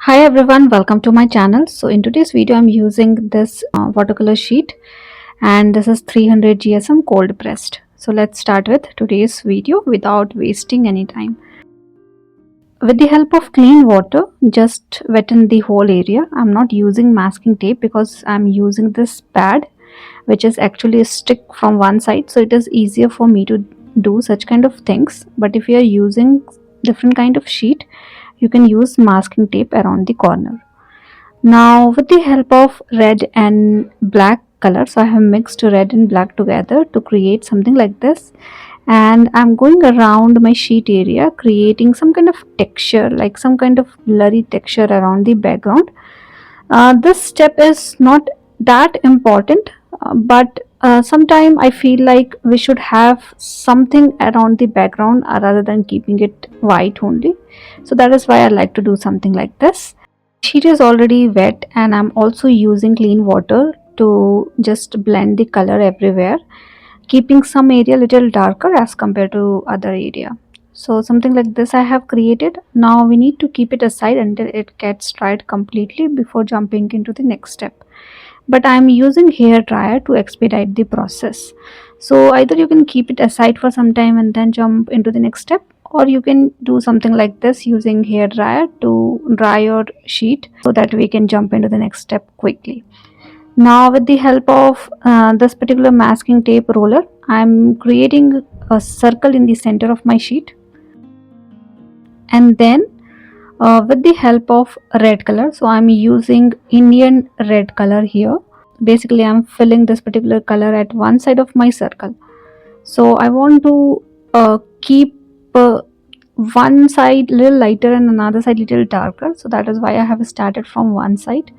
Hi everyone, welcome to my channel. So in today's video I'm using this watercolor sheet, and this is 300 GSM cold pressed. So let's start with today's video without wasting any time. With the help of clean water, just wetten the whole area. I'm not using masking tape because I'm using this pad which is actually a stick from one side, so it is easier for me to do such kind of things. But if you are using different kind of sheet, you can use masking tape around the corner. Now with the help of red and black color, so I have mixed red and black together to create something like this, and I'm going around my sheet area creating some kind of texture, like some kind of blurry texture around the background. This step is not that important, but sometimes I feel like we should have something around the background rather than keeping it white only. So that is why I like to do something like this. Sheet is already wet and I'm also using clean water to just blend the color everywhere, keeping some area little darker as compared to other area. So something like this I have created. Now we need to keep it aside until it gets dried completely before jumping into the next step. But I am using hair dryer to expedite the process. So either you can keep it aside for some time and then jump into the next step, or you can do something like this using hair dryer to dry your sheet so that we can jump into the next step quickly. Now with the help of this particular masking tape roller, I'm creating a circle in the center of my sheet, and then with the help of red color, so I'm using Indian red color here. Basically I'm filling this particular color at one side of my circle. So I want to keep one side little lighter and another side little darker, so that is why I have started from one side,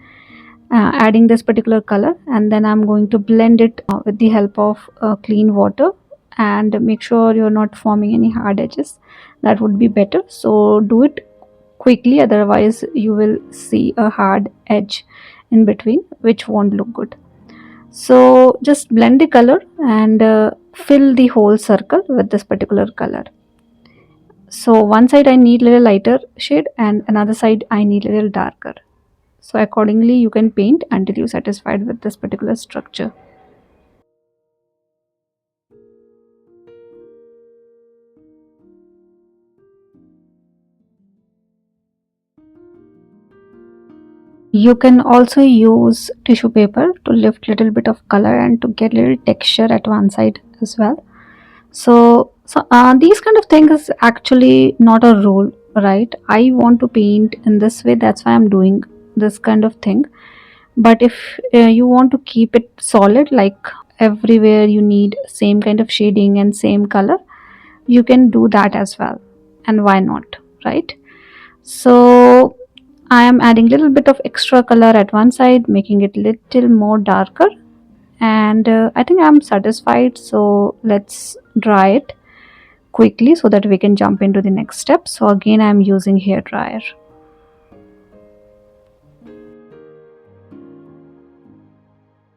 adding this particular color, and then I'm going to blend it with the help of clean water, and make sure you're not forming any hard edges. That would be better, so do it quickly, otherwise you will see a hard edge in between which won't look good. So just blend the color and fill the whole circle with this particular color. So one side I need little lighter shade and another side I need little darker. So accordingly you can paint until you're satisfied with this particular structure. You can also use tissue paper to lift little bit of color and to get little texture at one side as well. So these kind of things is actually not a rule, right? I want to paint in this way, that's why I'm doing this kind of thing. But if you want to keep it solid, like everywhere you need same kind of shading and same color, you can do that as well, and why not, right? So I am adding little bit of extra color at one side, making it little more darker, and I think I'm satisfied. So let's dry it quickly so that we can jump into the next step. So again I'm using hair dryer.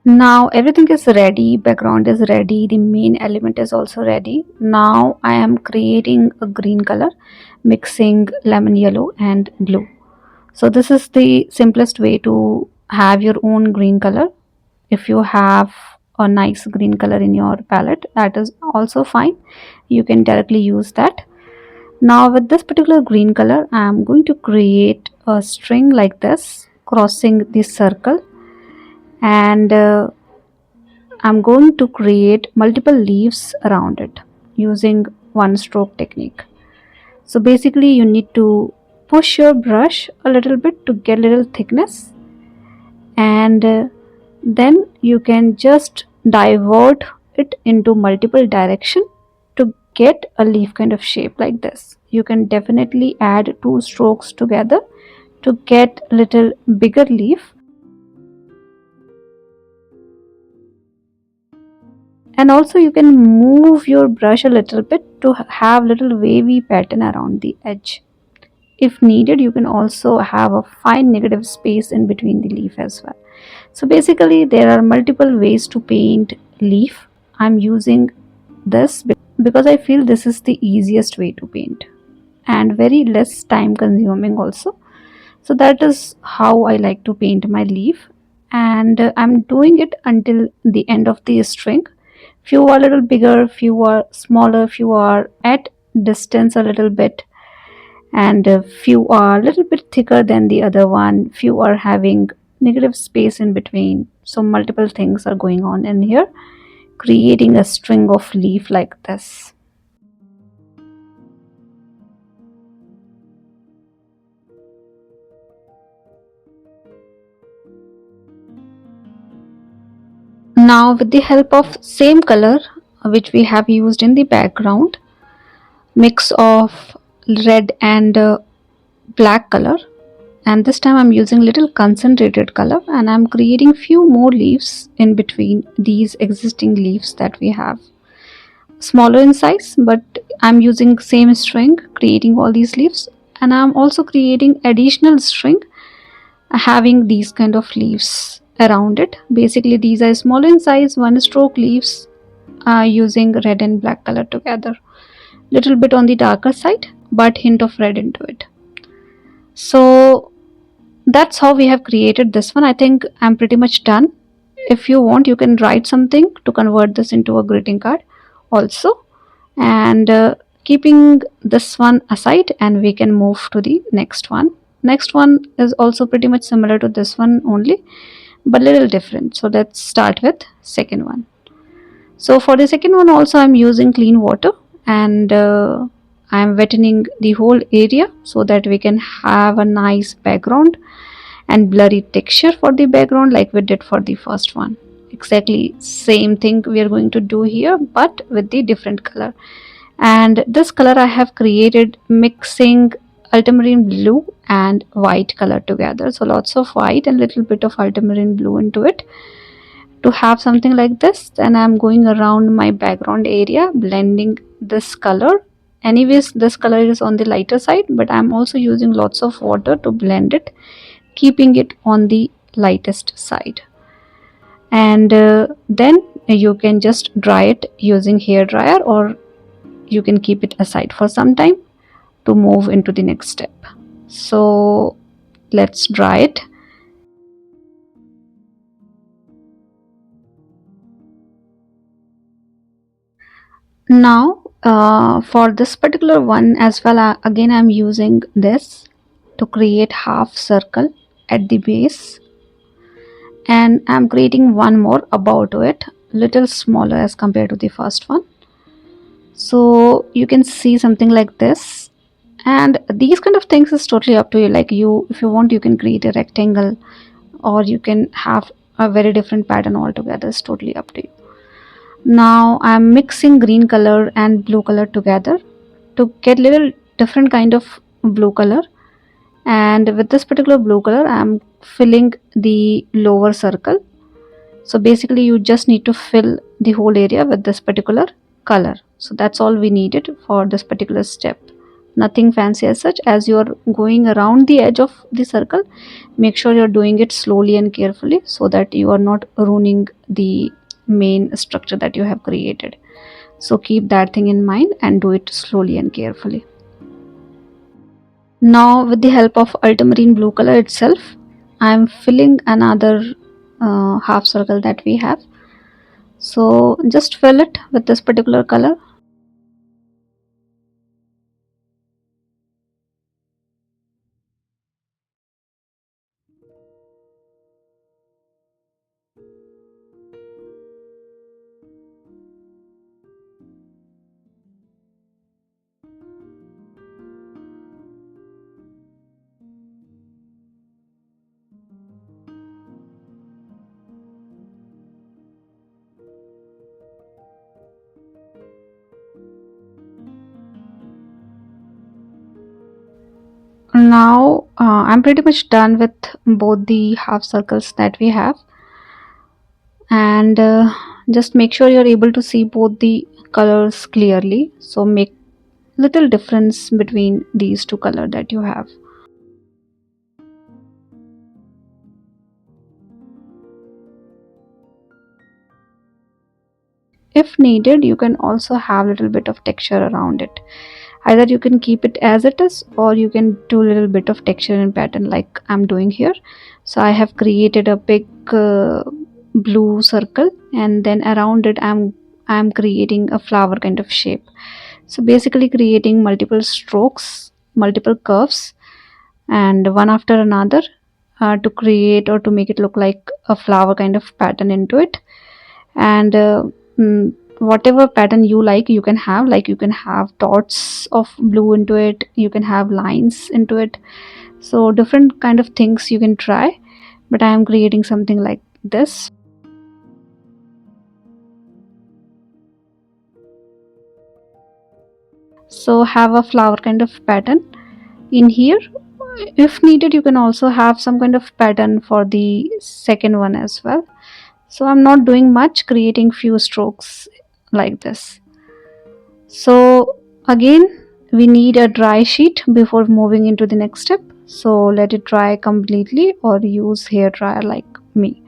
Now everything is ready, background is ready, the main element is also ready. Now I am creating a green color, mixing lemon yellow and blue. So this is the simplest way to have your own green color. If you have a nice green color in your palette, that is also fine, you can directly use that. Now with this particular green color I am going to create a string like this crossing this circle, and I'm going to create multiple leaves around it using one stroke technique. So basically you need to push your brush a little bit to get a little thickness, and then you can just divert it into multiple direction to get a leaf kind of shape like this. You can definitely add two strokes together to get a little bigger leaf, and also you can move your brush a little bit to have little wavy pattern around the edge. If needed, you can also have a fine negative space in between the leaf as well. So basically there are multiple ways to paint leaf. I'm using this because I feel this is the easiest way to paint and very less time consuming also. So that is how I like to paint my leaf. And I'm doing it until the end of the string. Few are a little bigger, few are smaller, few are at distance a little bit, and few are a little bit thicker than the other one, few are having negative space in between. So multiple things are going on in here, creating a string of leaf like this. Now with the help of same color which we have used in the background, mix of red and black color, and this time I'm using little concentrated color, and I'm creating few more leaves in between these existing leaves that we have, smaller in size, but I'm using same string creating all these leaves. And I'm also creating additional string having these kind of leaves around it. Basically these are small in size, one stroke leaves, using red and black color together, little bit on the darker side but hint of red into it. So that's how we have created this one. I think I'm pretty much done. If you want, you can write something to convert this into a greeting card also. And keeping this one aside, and we can move to the next one. Next one is also pretty much similar to this one only, but little different. So let's start with second one. So for the second one also I'm using clean water, and I'm wettening the whole area so that we can have a nice background and blurry texture for the background like we did for the first one. Exactly same thing we are going to do here, but with the different color. And this color I have created mixing ultramarine blue and white color together. So lots of white and little bit of ultramarine blue into it to have something like this. Then I'm going around my background area blending this color. Anyways, this color is on the lighter side, but I'm also using lots of water to blend it, keeping it on the lightest side. And then you can just dry it using hair dryer, or you can keep it aside for some time to move into the next step. So let's dry it. Now for this particular one as well, again I'm using this to create half circle at the base, and I'm creating one more above to it, little smaller as compared to the first one. So you can see something like this. And these kind of things is totally up to you, like you, if you want, you can create a rectangle, or you can have a very different pattern altogether. It's totally up to you. Now I'm mixing green color and blue color together to get little different kind of blue color. And with this particular blue color I'm filling the lower circle. So basically you just need to fill the whole area with this particular color. So that's all we needed for this particular step. Nothing fancy as such. As you are going around the edge of the circle, make sure you're doing it slowly and carefully so that you are not ruining the main structure that you have created. So keep that thing in mind and do it slowly and carefully. Now with the help of ultramarine blue color itself, I am filling another half circle that we have. So just fill it with this particular color. Now I'm pretty much done with both the half circles that we have. And just make sure you're able to see both the colors clearly, so make little difference between these two color that you have. If needed, you can also have little bit of texture around it. Either you can keep it as it is, or you can do a little bit of texture and pattern like I'm doing here. So I have created a big blue circle, and then around it I'm creating a flower kind of shape. So basically creating multiple strokes, multiple curves, and one after another, to create or to make it look like a flower kind of pattern into it. And whatever pattern you like, you can have, like you can have dots of blue into it, you can have lines into it. So different kind of things you can try, but I am creating something like this. So have a flower kind of pattern in here. If needed, you can also have some kind of pattern for the second one as well. So I'm not doing much, creating few strokes like this. So again, we need a dry sheet before moving into the next step. So let it dry completely, or use hair dryer like me.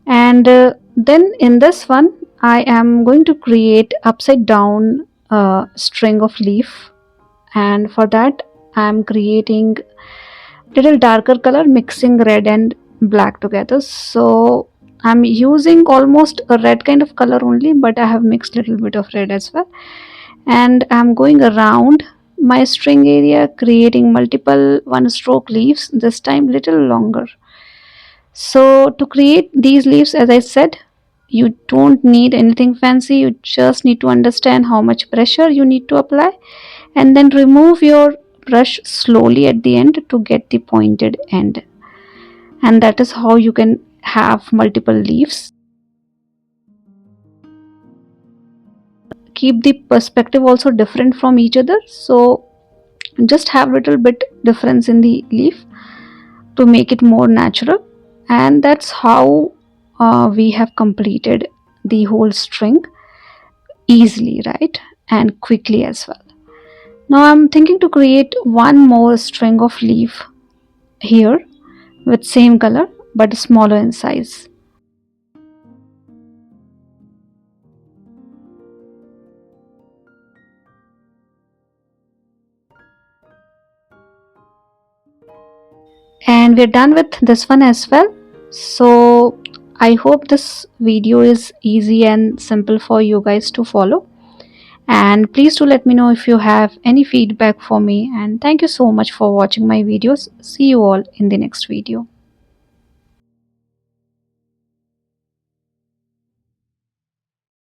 And then in this one, I am going to create upside down string of leaf, and for that I am creating little darker color, mixing red and black together. So I'm using almost a red kind of color only, but I have mixed little bit of red as well. And I'm going around my string area, creating multiple one stroke leaves, this time little longer. So to create these leaves, as I said, you don't need anything fancy, you just need to understand how much pressure you need to apply, and then remove your brush slowly at the end to get the pointed end. And that is how you can have multiple leaves. Keep the perspective also different from each other, so just have little bit difference in the leaf to make it more natural. And that's how we have completed the whole string easily, right, and quickly as well. Now I'm thinking to create one more string of leaf here with same color but smaller in size. And we're done with this one as well. So I hope this video is easy and simple for you guys to follow. And please do let me know if you have any feedback for me. And thank you so much for watching my videos. See you all in the next video.